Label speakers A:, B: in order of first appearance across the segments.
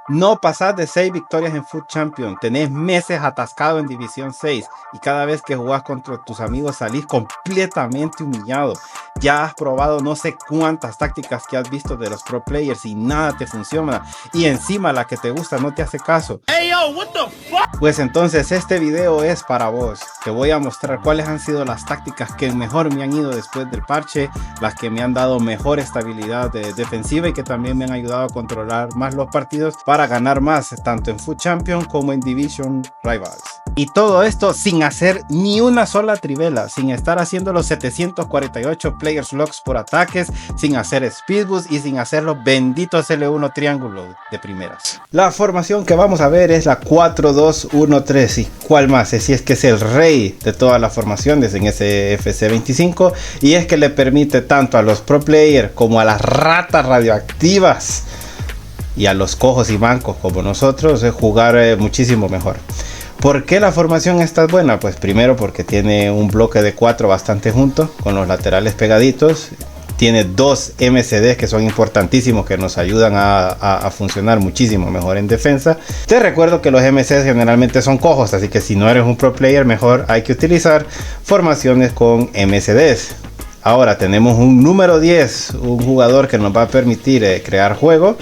A: No pasás de 6 victorias en Foot Champion, tenés meses atascado en División 6 y cada vez que jugás contra tus amigos salís completamente humillado. Ya has probado no sé cuántas tácticas que has visto de los pro players y nada te funciona, y encima la que te gusta no te hace caso. Hey, yo, what the fuck? Pues entonces este video es para vos. Te voy a mostrar cuáles han sido las tácticas que mejor me han ido después del parche, las que me han dado mejor estabilidad defensiva y que también me han ayudado a controlar más los partidos para ganar más, tanto en Foot Champion como en Division Rivals. Y todo esto sin hacer ni una sola trivela, sin estar haciendo los 748 players locks por ataques, sin hacer speed boost y sin hacer los benditos L1 triángulos de primeras. La formación que vamos a ver es la 4-2-1-3 y cuál más, si es que es el rey de todas las formaciones en ese FC25, y es que le permite tanto a los pro players como a las ratas radioactivas y a los cojos y mancos como nosotros jugar muchísimo mejor. ¿Por qué la formación está buena? Pues primero porque tiene un bloque de 4 bastante junto, con los laterales pegaditos. Tiene 2 MCDs que son importantísimos, que nos ayudan a funcionar muchísimo mejor en defensa. Te recuerdo que los MCDs generalmente son cojos, así que si no eres un pro player, mejor hay que utilizar formaciones con MCDs. Ahora tenemos un número 10, un jugador que nos va a permitir crear juego.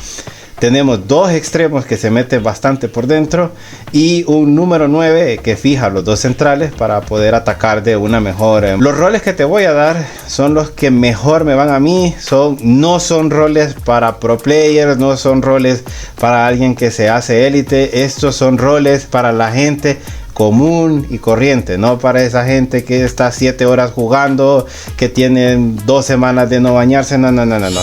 A: Tenemos 2 extremos que se meten bastante por dentro y un número 9 que fija los 2 centrales para poder atacar de una mejor. Los roles que te voy a dar son los que mejor me van a mí. No son roles para pro players, no son roles para alguien que se hace élite. Estos son roles para la gente común y corriente, no para esa gente que está 7 horas jugando, que tienen 2 semanas de no bañarse. No.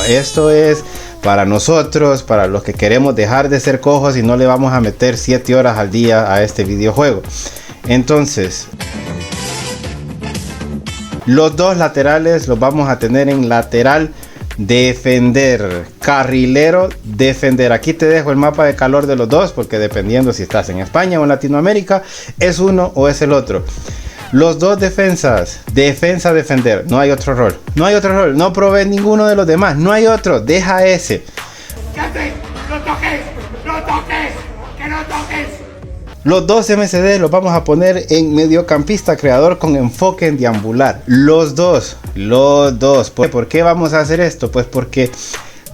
A: Esto es para nosotros, para los que queremos dejar de ser cojos y no le vamos a meter 7 horas al día a este videojuego. Entonces, los 2 laterales los vamos a tener en lateral defender, carrilero defender. Aquí te dejo el mapa de calor de los 2, porque dependiendo si estás en España o en Latinoamérica, es uno o es el otro. Los 2 defensas, defensa, defender, no hay otro rol, no probé ninguno de los demás, no hay otro, deja ese. ¡No toques! ¡Que no toques! Los 2 MCD los vamos a poner en mediocampista creador con enfoque en deambular. Los dos. ¿Por qué vamos a hacer esto? Pues porque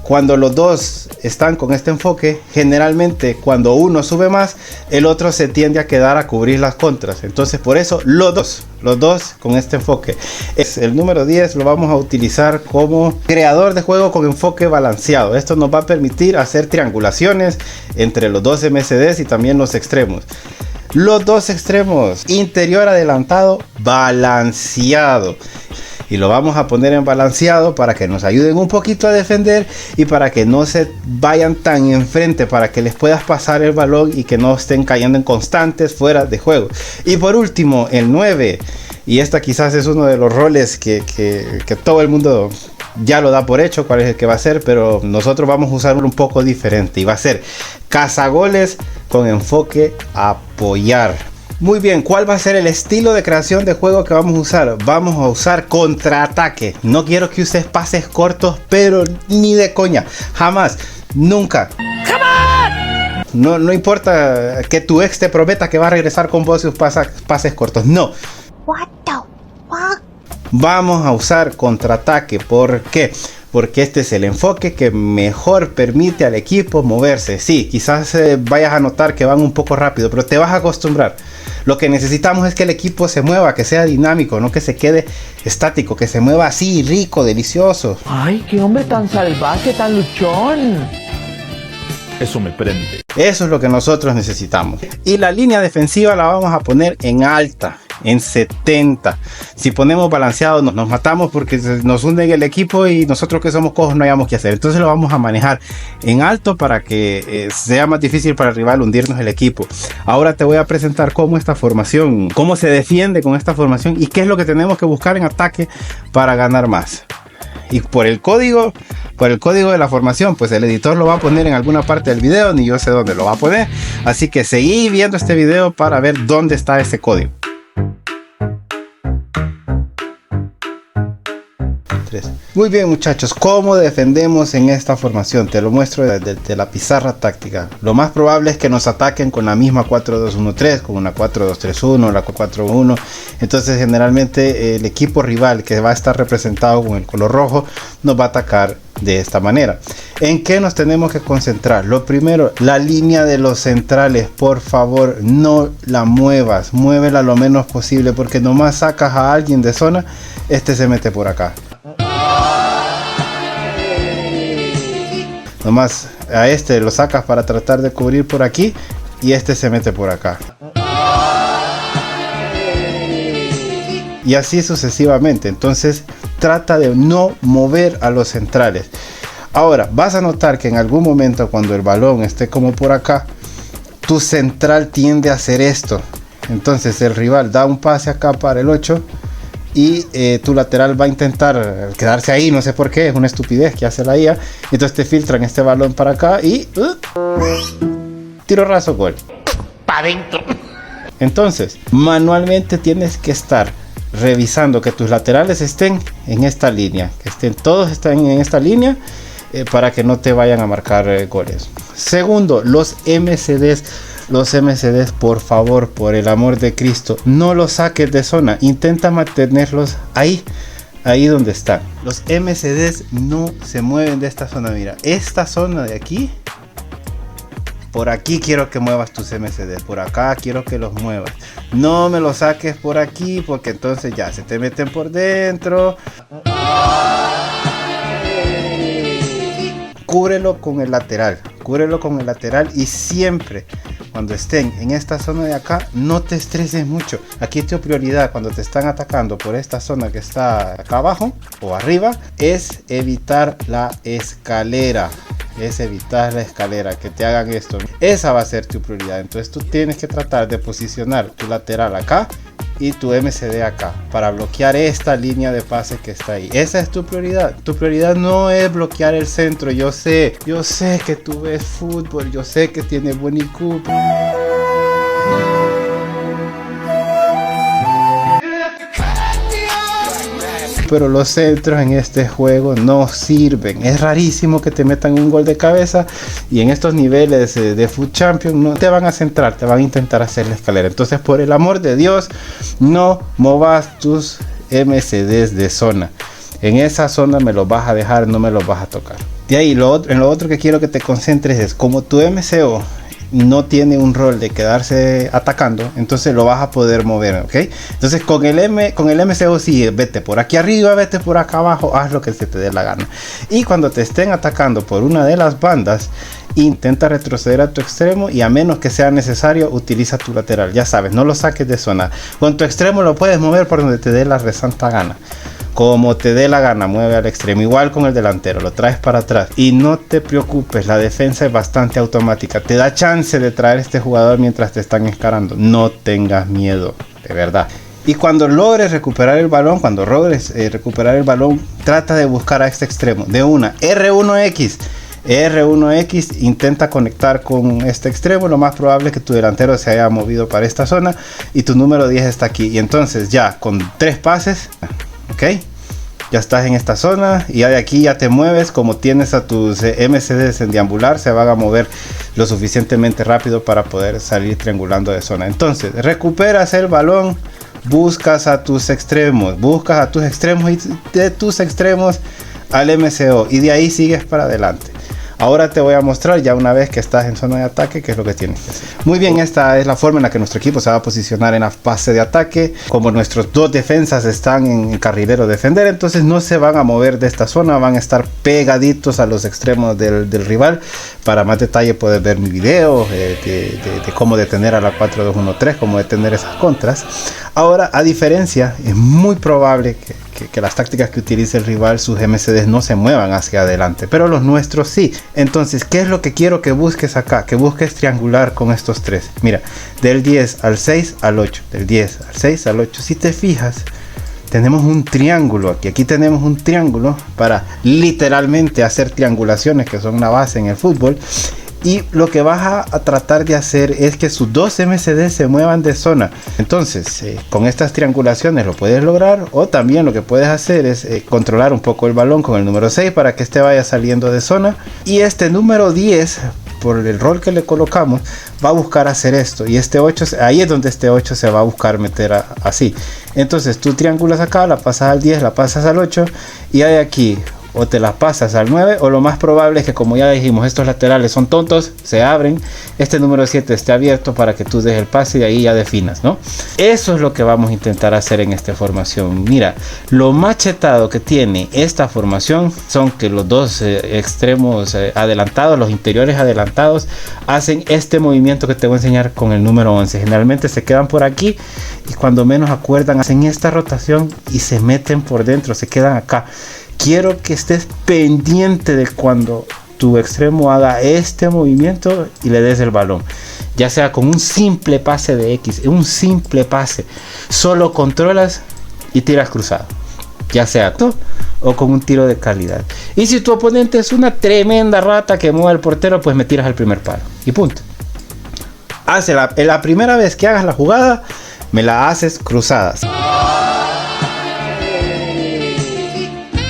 A: cuando los 2 están con este enfoque, generalmente cuando uno sube más, el otro se tiende a quedar a cubrir las contras. Entonces por eso los dos con este enfoque. El número 10 lo vamos a utilizar como creador de juego con enfoque balanceado. Esto nos va a permitir hacer triangulaciones entre los 2 MCDs y también los extremos. Los 2 extremos, interior adelantado, balanceado. Y lo vamos a poner en balanceado para que nos ayuden un poquito a defender y para que no se vayan tan enfrente, para que les puedas pasar el balón y que no estén cayendo en constantes fuera de juego. Y por último, el 9. Y esta quizás es uno de los roles que todo el mundo ya lo da por hecho cuál es el que va a ser, pero nosotros vamos a usarlo un poco diferente y va a ser cazagoles con enfoque a apoyar. Muy bien, ¿cuál va a ser el estilo de creación de juego que vamos a usar? Vamos a usar contraataque. No quiero que uses pases cortos, pero ni de coña. Jamás, nunca. No importa que tu ex te prometa que va a regresar con vos y pases cortos. No. What the fuck? Vamos a usar contraataque. ¿Por qué? Porque este es el enfoque que mejor permite al equipo moverse. Sí, quizás vayas a notar que van un poco rápido, pero te vas a acostumbrar. Lo que necesitamos es que el equipo se mueva, que sea dinámico, no que se quede estático, que se mueva así, rico, delicioso.
B: ¡Ay, qué hombre tan salvaje, tan luchón!
C: Eso me prende.
A: Eso es lo que nosotros necesitamos. Y la línea defensiva la vamos a poner en alta, en 70. Si ponemos balanceado nos matamos porque nos hunden el equipo y nosotros que somos cojos no hayamos que hacer. Entonces lo vamos a manejar en alto para que sea más difícil para el rival hundirnos el equipo. Ahora te voy a presentar cómo se defiende con esta formación y qué es lo que tenemos que buscar en ataque para ganar más. Y por el código de la formación, pues el editor lo va a poner en alguna parte del video, ni yo sé dónde lo va a poner, así que seguí viendo este video para ver dónde está ese código. 3. Muy bien, muchachos, ¿cómo defendemos en esta formación? Te lo muestro desde la pizarra táctica. Lo más probable es que nos ataquen con la misma 4-2-1-3, con una 4-2-3-1, la 4-1. Entonces generalmente el equipo rival que va a estar representado con el color rojo nos va a atacar de esta manera. ¿En qué nos tenemos que concentrar? Lo primero, la línea de los centrales, por favor no la muevas, muévela lo menos posible, porque nomás sacas a alguien de zona, este se mete por acá. Nomás a este lo sacas para tratar de cubrir por aquí y este se mete por acá. Y así sucesivamente. Entonces trata de no mover a los centrales. Ahora vas a notar que en algún momento, cuando el balón esté como por acá, tu central tiende a hacer esto. Entonces el rival da un pase acá para el 8 y tu lateral va a intentar quedarse ahí, no sé por qué, es una estupidez que hace la IA. Entonces te filtran este balón para acá y tiro raso, gol.
B: Pa' dentro.
A: Entonces manualmente tienes que estar revisando que tus laterales estén en esta línea, que todos estén en esta línea, para que no te vayan a marcar goles. Segundo, los MCDs. Los MCDs, por favor, por el amor de Cristo, no los saques de zona, intenta mantenerlos ahí donde están. Los MCDs no se mueven de esta zona. Mira, esta zona de aquí, por aquí quiero que muevas tus MCDs, por acá quiero que los muevas. No me los saques por aquí, porque entonces ya se te meten por dentro. Cúbrelo con el lateral, y siempre cuando estén en esta zona de acá, no te estreses mucho. Aquí tu prioridad cuando te están atacando por esta zona que está acá abajo o arriba es evitar la escalera. Que te hagan esto. Esa va a ser tu prioridad. Entonces tú tienes que tratar de posicionar tu lateral acá y tu MCD acá para bloquear esta línea de pase que está ahí. Esa es tu prioridad. Tu prioridad no es bloquear el centro. Yo sé que tú ves fútbol, yo sé que tienes buen IQ. Pero los centros en este juego no sirven. Es rarísimo que te metan un gol de cabeza, y en estos niveles de Foot Champion no te van a centrar, te van a intentar hacer la escalera. Entonces, por el amor de Dios, no movas tus MCDs de zona. En esa zona me los vas a dejar, no me los vas a tocar. De ahí, en lo otro que quiero que te concentres es, como tu MCO no tiene un rol de quedarse atacando, entonces lo vas a poder mover, ¿ok? Entonces con el MCO sí, vete por aquí arriba, vete por acá abajo, haz lo que se te dé la gana. Y cuando te estén atacando por una de las bandas, intenta retroceder a tu extremo, y a menos que sea necesario, utiliza tu lateral. Ya sabes, no lo saques de zona. Con tu extremo lo puedes mover por donde te dé la resanta gana. Como te dé la gana, mueve al extremo. Igual con el delantero, lo traes para atrás. Y no te preocupes, la defensa es bastante automática. Te da chance de traer este jugador mientras te están encarando. No tengas miedo, de verdad. Y cuando logres recuperar el balón, trata de buscar a este extremo. De una, R1X, intenta conectar con este extremo. Lo más probable es que tu delantero se haya movido para esta zona y tu número 10 está aquí. Y entonces ya con 3 pases... ok, ya estás en esta zona, y ya de aquí ya te mueves. Como tienes a tus MCDs en deambular, se van a mover lo suficientemente rápido para poder salir triangulando de zona. Entonces recuperas el balón, buscas a tus extremos y de tus extremos al MCO, y de ahí sigues para adelante. Ahora te voy a mostrar, ya una vez que estás en zona de ataque, qué es lo que tienes que hacer. Muy bien, esta es la forma en la que nuestro equipo se va a posicionar en la fase de ataque. Como nuestros dos defensas están en carrilero defender, entonces no se van a mover de esta zona, van a estar pegaditos a los extremos del rival. Para más detalle puedes ver mi video de cómo detener a la 4-2-1-3, cómo detener esas contras. Ahora, a diferencia, es muy probable que las tácticas que utilice el rival, sus MCDs no se muevan hacia adelante, pero los nuestros sí. Entonces, ¿qué es lo que quiero que busques acá? Que busques triangular con estos 3. Mira, del 10 al 6 al 8, del 10 al 6 al 8. Si te fijas, tenemos un triángulo aquí. Aquí tenemos un triángulo para literalmente hacer triangulaciones, que son una base en el fútbol. y lo que vas a tratar de hacer es que sus dos MCD se muevan de zona. Entonces con estas triangulaciones lo puedes lograr, o también lo que puedes hacer es controlar un poco el balón con el número 6 para que este vaya saliendo de zona, y este número 10 por el rol que le colocamos va a buscar hacer esto, y este 8, ahí es donde este 8 se va a buscar meter así. Entonces tú triangulas acá, la pasas al 10, la pasas al 8, y hay aquí o te las pasas al 9, o lo más probable es que, como ya dijimos, estos laterales son tontos, se abren, este número 7 esté abierto para que tú des el pase y de ahí ya definas, ¿no? Eso es lo que vamos a intentar hacer en esta formación. Mira, lo machetado que tiene esta formación son que los dos extremos adelantados, los interiores adelantados, hacen este movimiento que te voy a enseñar con el número 11. Generalmente se quedan por aquí y cuando menos acuerdan hacen esta rotación y se meten por dentro, se quedan acá. Quiero que estés pendiente de cuando tu extremo haga este movimiento y le des el balón, ya sea con un simple pase de X, un simple pase, solo controlas y tiras cruzado, ya sea tú o con un tiro de calidad. Y si tu oponente es una tremenda rata que mueve al portero, pues me tiras al primer palo y punto. La primera vez que hagas la jugada, me la haces cruzadas.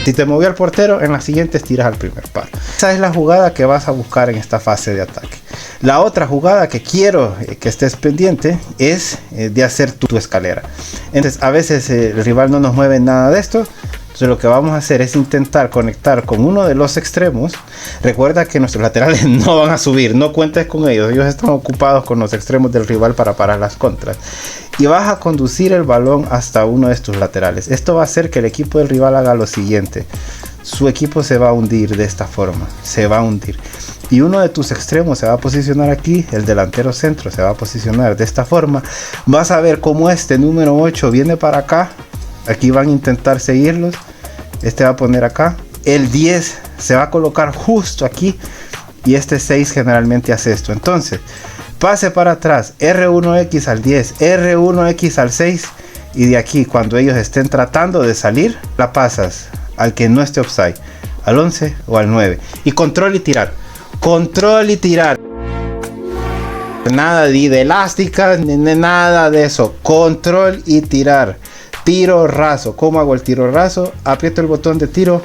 A: Si te movió al portero, en las siguientes tiras al primer palo. Esa es la jugada que vas a buscar en esta fase de ataque. La otra jugada que quiero que estés pendiente es de hacer tu escalera. Entonces, a veces el rival no nos mueve nada de esto. Entonces lo que vamos a hacer es intentar conectar con uno de los extremos. Recuerda que nuestros laterales no van a subir, no cuentes con ellos. Ellos están ocupados con los extremos del rival para parar las contras. Y vas a conducir el balón hasta uno de estos laterales. Esto va a hacer que el equipo del rival haga lo siguiente. Su equipo se va a hundir de esta forma. Se va a hundir. Y uno de tus extremos se va a posicionar aquí. El delantero centro se va a posicionar de esta forma. Vas a ver cómo este número 8 viene para acá. Aquí van a intentar seguirlos. Este va a poner acá. El 10 se va a colocar justo aquí. Y este 6 generalmente hace esto. Entonces, pase para atrás. R1X al 10. R1X al 6. Y de aquí, cuando ellos estén tratando de salir, la pasas al que no esté offside. Al 11 o al 9. Y control y tirar. Control y tirar. Nada de elástica. Nada de eso. Control y tirar. Tiro raso. ¿Cómo hago el tiro raso? Aprieto el botón de tiro.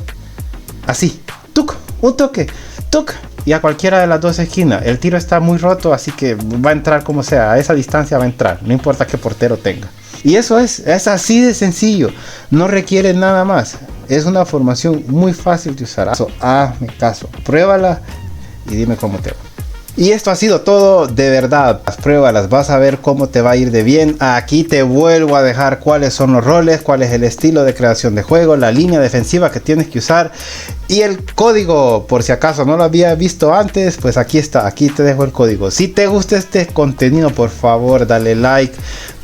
A: Así. Tuc. Un toque. Tuc. Y a cualquiera de las dos esquinas. El tiro está muy roto, así que va a entrar como sea. A esa distancia va a entrar. No importa qué portero tenga. Y eso es así de sencillo. No requiere nada más. Es una formación muy fácil de usar. Hazme caso. Pruébala y dime cómo te va. Y esto ha sido todo, de verdad. Las pruébas, vas a ver cómo te va a ir de bien. Aquí te vuelvo a dejar cuáles son los roles, cuál es el estilo de creación de juego, la línea defensiva que tienes que usar y el código, por si acaso no lo había visto antes, pues aquí está, aquí te dejo el código. Si te gusta este contenido, por favor dale like,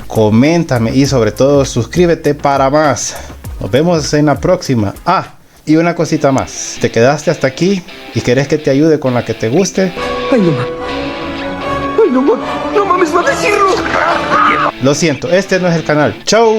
A: coméntame y sobre todo suscríbete para más. Nos vemos en la próxima. Y una cosita más, te quedaste hasta aquí y querés que te ayude con la que te guste.
B: Ay, no, ay, no mames, va a decirlo.
A: Lo siento, este no es el canal. ¡Chau!